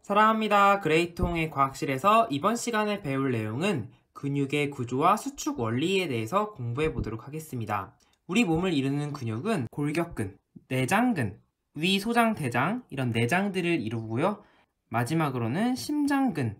사랑합니다. 그레이통의 과학실에서 이번 시간에 배울 내용은 근육의 구조와 수축 원리에 대해서 공부해 보도록 하겠습니다. 우리 몸을 이루는 근육은 골격근, 내장근, 위, 소장, 대장 이런 내장들을 이루고요. 마지막으로는 심장근,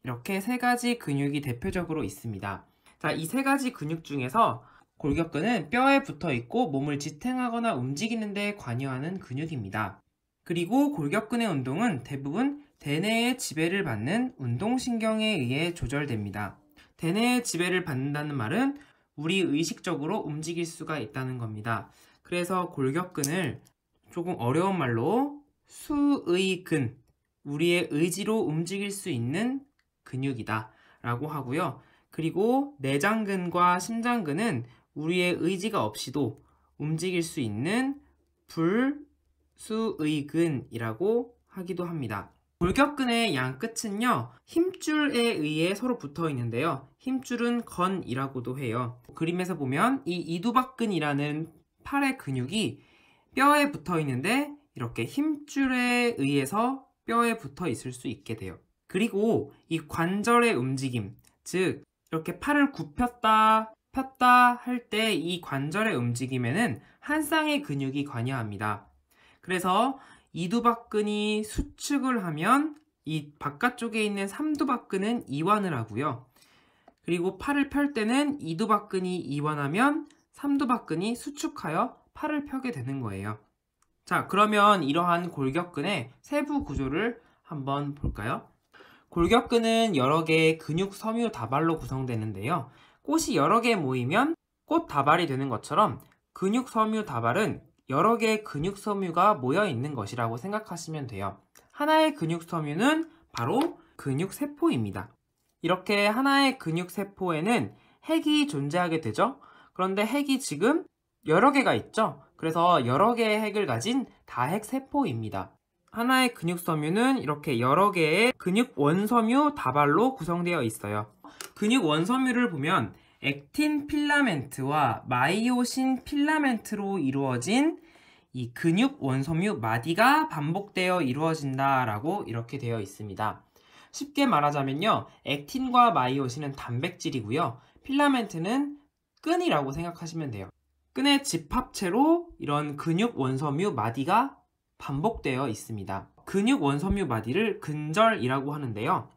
이렇게 세 가지 근육이 대표적으로 있습니다. 자, 이 세 가지 근육 중에서 골격근은 뼈에 붙어 있고 몸을 지탱하거나 움직이는 데 관여하는 근육입니다. 그리고 골격근의 운동은 대부분 대뇌의 지배를 받는 운동신경에 의해 조절됩니다. 대뇌의 지배를 받는다는 말은 우리 의식적으로 움직일 수가 있다는 겁니다. 그래서 골격근을 조금 어려운 말로 수의근, 우리의 의지로 움직일 수 있는 근육이다 라고 하고요. 그리고 내장근과 심장근은 우리의 의지가 없이도 움직일 수 있는 불수의근이라고 하기도 합니다. 골격근의 양 끝은요, 힘줄에 의해 서로 붙어 있는데요. 힘줄은 건이라고도 해요. 그림에서 보면 이 이두박근이라는 팔의 근육이 뼈에 붙어 있는데 이렇게 힘줄에 의해서 뼈에 붙어 있을 수 있게 돼요. 그리고 이 관절의 움직임, 즉 이렇게 팔을 굽혔다 폈다 할 때 이 관절의 움직임에는 한 쌍의 근육이 관여합니다. 그래서 이두박근이 수축을 하면 이 바깥쪽에 있는 삼두박근은 이완을 하고요. 그리고 팔을 펼 때는 이두박근이 이완하면 삼두박근이 수축하여 팔을 펴게 되는 거예요. 자, 그러면 이러한 골격근의 세부 구조를 한번 볼까요? 골격근은 여러 개의 근육 섬유 다발로 구성되는데요. 꽃이 여러 개 모이면 꽃 다발이 되는 것처럼 근육 섬유 다발은 여러 개의 근육 섬유가 모여 있는 것이라고 생각하시면 돼요. 하나의 근육 섬유는 바로 근육 세포입니다. 이렇게 하나의 근육 세포에는 핵이 존재하게 되죠. 그런데 핵이 지금 여러 개가 있죠. 그래서 여러 개의 핵을 가진 다핵 세포입니다. 하나의 근육 섬유는 이렇게 여러 개의 근육 원섬유 다발로 구성되어 있어요. 근육 원섬유를 보면 액틴 필라멘트와 마이오신 필라멘트로 이루어진 이 근육 원섬유 마디가 반복되어 이루어진다라고 이렇게 되어 있습니다. 쉽게 말하자면요, 액틴과 마이오신은 단백질이고요, 필라멘트는 끈이라고 생각하시면 돼요. 끈의 집합체로 이런 근육 원섬유 마디가 반복되어 있습니다. 근육 원섬유 마디를 근절이라고 하는데요.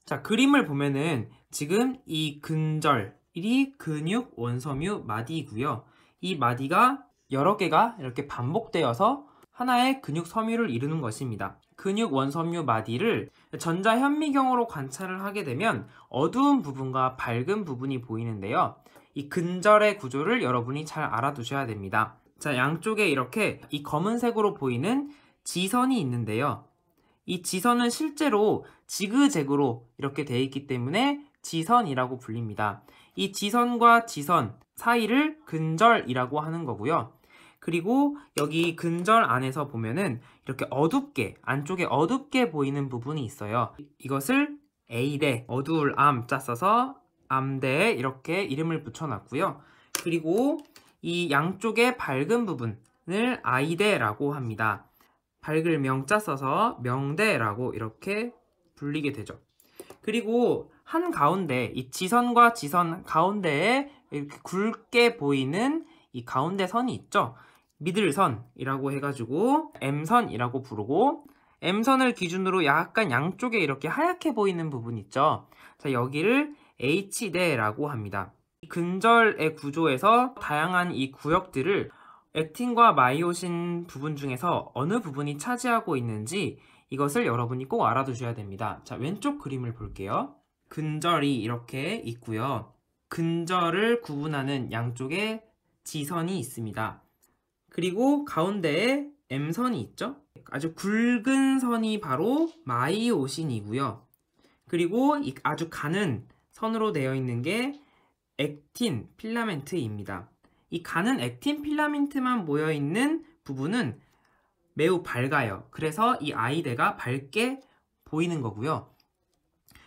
자, 그림을 보면은 지금 이 근절이 근육 원섬유 마디이고요. 이 마디가 여러 개가 이렇게 반복되어서 하나의 근육 섬유를 이루는 것입니다. 근육 원섬유 마디를 전자현미경으로 관찰을 하게 되면 어두운 부분과 밝은 부분이 보이는데요. 이 근절의 구조를 여러분이 잘 알아두셔야 됩니다. 자, 양쪽에 이렇게 이 검은색으로 보이는 지선이 있는데요. 이 지선은 실제로 지그재그로 이렇게 되어 있기 때문에 지선이라고 불립니다. 이 지선과 지선 사이를 근절이라고 하는 거고요. 그리고 여기 근절 안에서 보면은 이렇게 어둡게, 안쪽에 어둡게 보이는 부분이 있어요. 이것을 A대, 어두울 암자 써서 암대에 이렇게 이름을 붙여놨고요. 그리고 이 양쪽의 밝은 부분을 I대라고 합니다. 밝을 명자 써서 명대라고 이렇게 불리게 되죠. 그리고 한가운데 이 지선과 지선 가운데에 이렇게 굵게 보이는 이 가운데 선이 있죠. 미들선이라고 해가지고 M선이라고 부르고, M선을 기준으로 약간 양쪽에 이렇게 하얗게 보이는 부분 있죠. 자, 여기를 H대라고 합니다. 근절의 구조에서 다양한 이 구역들을 액틴과 마이오신 부분 중에서 어느 부분이 차지하고 있는지 이것을 여러분이 꼭 알아두셔야 됩니다. 자, 왼쪽 그림을 볼게요. 근절이 이렇게 있고요. 근절을 구분하는 양쪽에 지선이 있습니다. 그리고 가운데에 M선이 있죠. 아주 굵은 선이 바로 마이오신이고요. 그리고 이 아주 가는 선으로 되어 있는 게 액틴 필라멘트입니다. 이 가는 액틴 필라멘트만 모여있는 부분은 매우 밝아요. 그래서 이 I대가 밝게 보이는 거고요.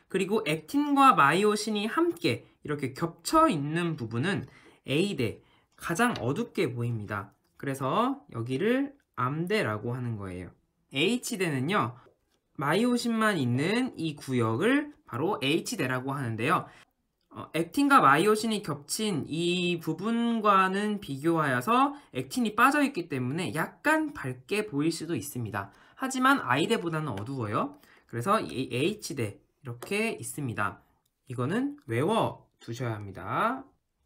그리고 액틴과 마이오신이 함께 이렇게 겹쳐 있는 부분은 A대, 가장 어둡게 보입니다. 그래서 여기를 암대라고 하는 거예요. H대는요, 마이오신만 있는 이 구역을 바로 H대라고 하는데요. 액틴과 마이오신이 겹친 이 부분과는 비교하여서 액틴이 빠져있기 때문에 약간 밝게 보일 수도 있습니다. 하지만 I대보다는 어두워요. 그래서 이 H대 이렇게 있습니다. 이거는 외워 두셔야 합니다.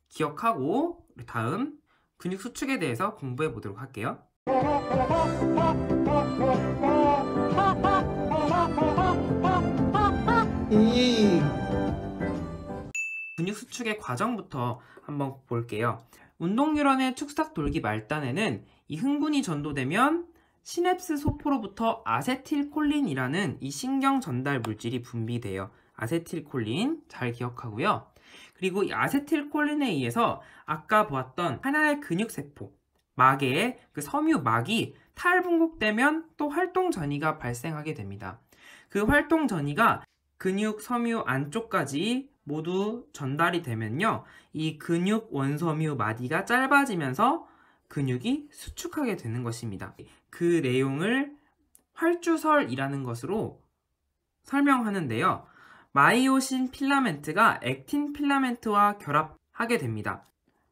기억하고 우리 다음 근육 수축에 대해서 공부해 보도록 할게요. 근육 수축의 과정부터 한번 볼게요. 운동뉴런의 축삭 돌기 말단에는 이 흥분이 전도되면 시냅스 소포로부터 아세틸콜린이라는 이 신경 전달 물질이 분비돼요. 아세틸콜린 잘 기억하고요. 그리고 이 아세틸콜린에 의해서 아까 보았던 하나의 근육세포, 막의 그 섬유막이 탈분곡되면 또 활동 전이가 발생하게 됩니다. 그 활동 전이가 근육 섬유 안쪽까지 모두 전달이 되면요, 이 근육 원섬유 마디가 짧아지면서 근육이 수축하게 되는 것입니다. 그 내용을 활주설이라는 것으로 설명하는데요. 마이오신 필라멘트가 액틴 필라멘트와 결합하게 됩니다.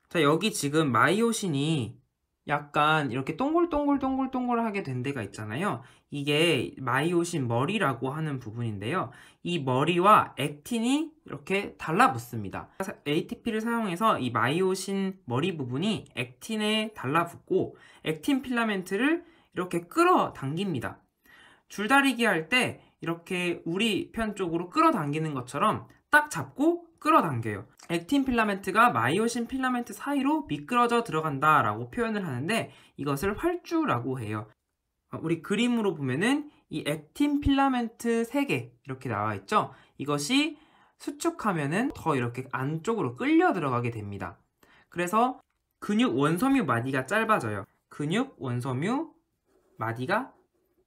자, 여기 지금 마이오신이 약간 이렇게 동글동글동글동글하게 된 데가 있잖아요. 이게 마이오신 머리라고 하는 부분인데요. 이 머리와 액틴이 이렇게 달라붙습니다. ATP를 사용해서 이 마이오신 머리 부분이 액틴에 달라붙고 액틴 필라멘트를 이렇게 끌어당깁니다. 줄다리기 할 때 이렇게 우리 편 쪽으로 끌어당기는 것처럼 딱 잡고 끌어당겨요. 액틴 필라멘트가 마이오신 필라멘트 사이로 미끄러져 들어간다 라고 표현을 하는데 이것을 활주라고 해요. 우리 그림으로 보면은 이 액틴 필라멘트 3개 이렇게 나와 있죠. 이것이 수축하면은 더 이렇게 안쪽으로 끌려 들어가게 됩니다. 그래서 근육 원섬유 마디가 짧아져요. 근육 원섬유 마디가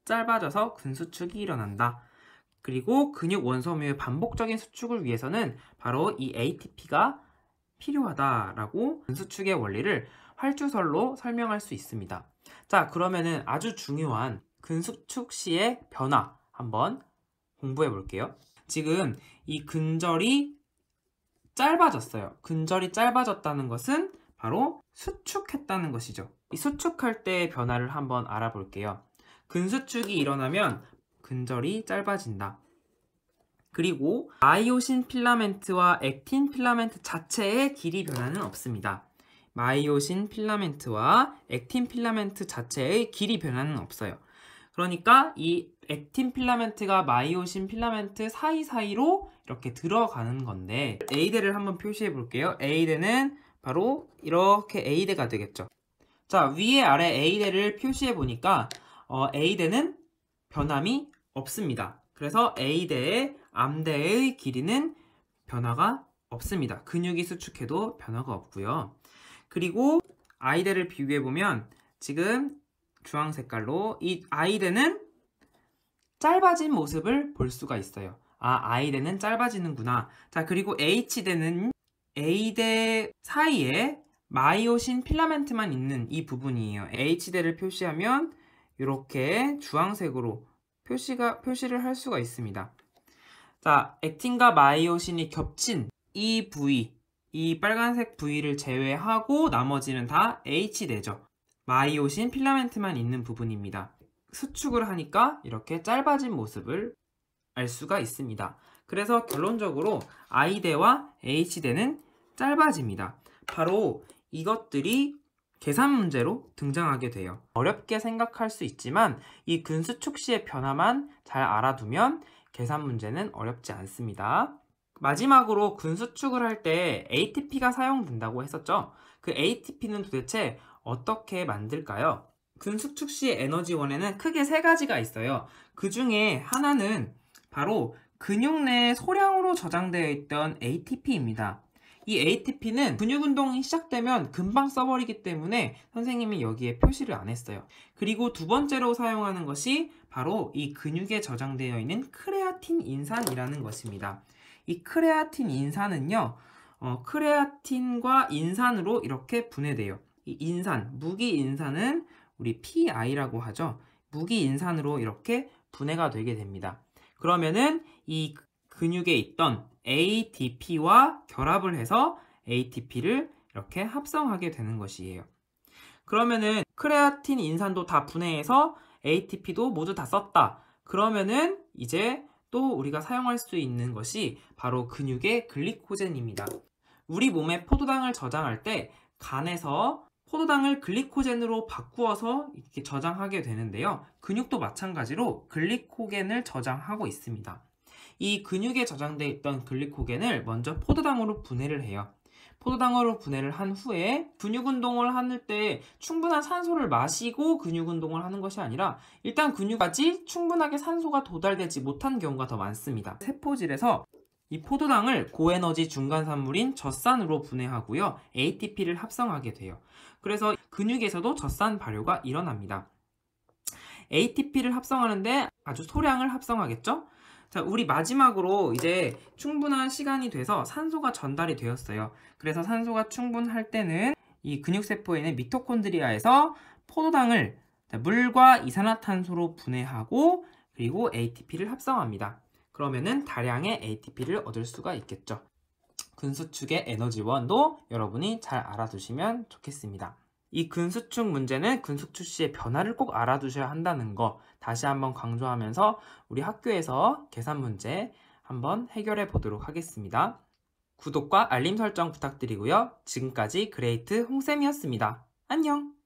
짧아져서 근수축이 일어난다. 그리고 근육 원섬유의 반복적인 수축을 위해서는 바로 이 ATP가 필요하다라고 근수축의 원리를 활주설로 설명할 수 있습니다. 자, 그러면은 아주 중요한 근수축 시의 변화 한번 공부해 볼게요. 지금 이 근절이 짧아졌어요. 근절이 짧아졌다는 것은 바로 수축했다는 것이죠. 이 수축할 때의 변화를 한번 알아볼게요. 근수축이 일어나면 근절이 짧아진다. 그리고 마이오신 필라멘트와 액틴 필라멘트 자체의 길이 변화는 없습니다. 마이오신 필라멘트와 액틴 필라멘트 자체의 길이 변화는 없어요. 그러니까 이 액틴 필라멘트가 마이오신 필라멘트 사이사이로 이렇게 들어가는 건데 A대를 한번 표시해 볼게요. A대는 바로 이렇게 A대가 되겠죠. 자, 위에 아래 A대를 표시해 보니까 A대는 변함이 없습니다. 그래서 A대의 암대의 길이는 변화가 없습니다. 근육이 수축해도 변화가 없고요. 그리고 I대를 비교해보면 지금 주황 색깔로 이 I대는 짧아진 모습을 볼 수가 있어요. 아, I대는 짧아지는구나. 자, 그리고 H대는 A대 사이에 마이오신 필라멘트만 있는 이 부분이에요. H대를 표시하면 이렇게 주황색으로 표시를 할 수가 있습니다. 자, 액틴과 마이오신이 겹친 이 부위, 이 빨간색 부위를 제외하고 나머지는 다 H대죠. 마이오신 필라멘트만 있는 부분입니다. 수축을 하니까 이렇게 짧아진 모습을 알 수가 있습니다. 그래서 결론적으로 I대와 H대는 짧아집니다. 바로 이것들이 계산 문제로 등장하게 돼요. 어렵게 생각할 수 있지만 이 근수축 시의 변화만 잘 알아두면 계산 문제는 어렵지 않습니다. 마지막으로 근수축을 할 때 ATP가 사용된다고 했었죠. 그 ATP는 도대체 어떻게 만들까요? 근수축 시의 에너지원에는 크게 3가지가 있어요. 그 중에 하나는 바로 근육 내 소량으로 저장되어 있던 ATP입니다. 이 ATP는 근육 운동이 시작되면 금방 써버리기 때문에 선생님이 여기에 표시를 안 했어요. 그리고 두 번째로 사용하는 것이 바로 이 근육에 저장되어 있는 크레아틴 인산이라는 것입니다. 이 크레아틴 인산은요, 크레아틴과 인산으로 이렇게 분해돼요. 이 인산, 무기인산은 우리 PI라고 하죠. 무기인산으로 이렇게 분해가 되게 됩니다. 그러면은 이 근육에 있던 ADP와 결합을 해서 ATP를 이렇게 합성하게 되는 것이에요. 그러면은 크레아틴, 인산도 다 분해해서 ATP도 모두 다 썼다. 그러면은 이제 또 우리가 사용할 수 있는 것이 바로 근육의 글리코젠입니다. 우리 몸에 포도당을 저장할 때 간에서 포도당을 글리코젠으로 바꾸어서 이렇게 저장하게 되는데요. 근육도 마찬가지로 글리코겐을 저장하고 있습니다. 이 근육에 저장되어 있던 글리코겐을 먼저 포도당으로 분해를 해요. 포도당으로 분해를 한 후에 근육 운동을 할 때 충분한 산소를 마시고 근육 운동을 하는 것이 아니라 일단 근육까지 충분하게 산소가 도달되지 못한 경우가 더 많습니다. 세포질에서 이 포도당을 고에너지 중간산물인 젖산으로 분해하고요. ATP를 합성하게 돼요. 그래서 근육에서도 젖산 발효가 일어납니다. ATP를 합성하는데 아주 소량을 합성하겠죠? 자, 우리 마지막으로 이제 충분한 시간이 돼서 산소가 전달이 되었어요. 그래서 산소가 충분할 때는 이 근육세포에 있는 미토콘드리아에서 포도당을 물과 이산화탄소로 분해하고 그리고 ATP를 합성합니다. 그러면은 다량의 ATP를 얻을 수가 있겠죠. 근수축의 에너지원도 여러분이 잘 알아두시면 좋겠습니다. 이 근수축 문제는 근수축 시의 변화를 꼭 알아두셔야 한다는 거 다시 한번 강조하면서 우리 학교에서 계산 문제 한번 해결해 보도록 하겠습니다. 구독과 알림 설정 부탁드리고요. 지금까지 그레이트 홍쌤이었습니다. 안녕!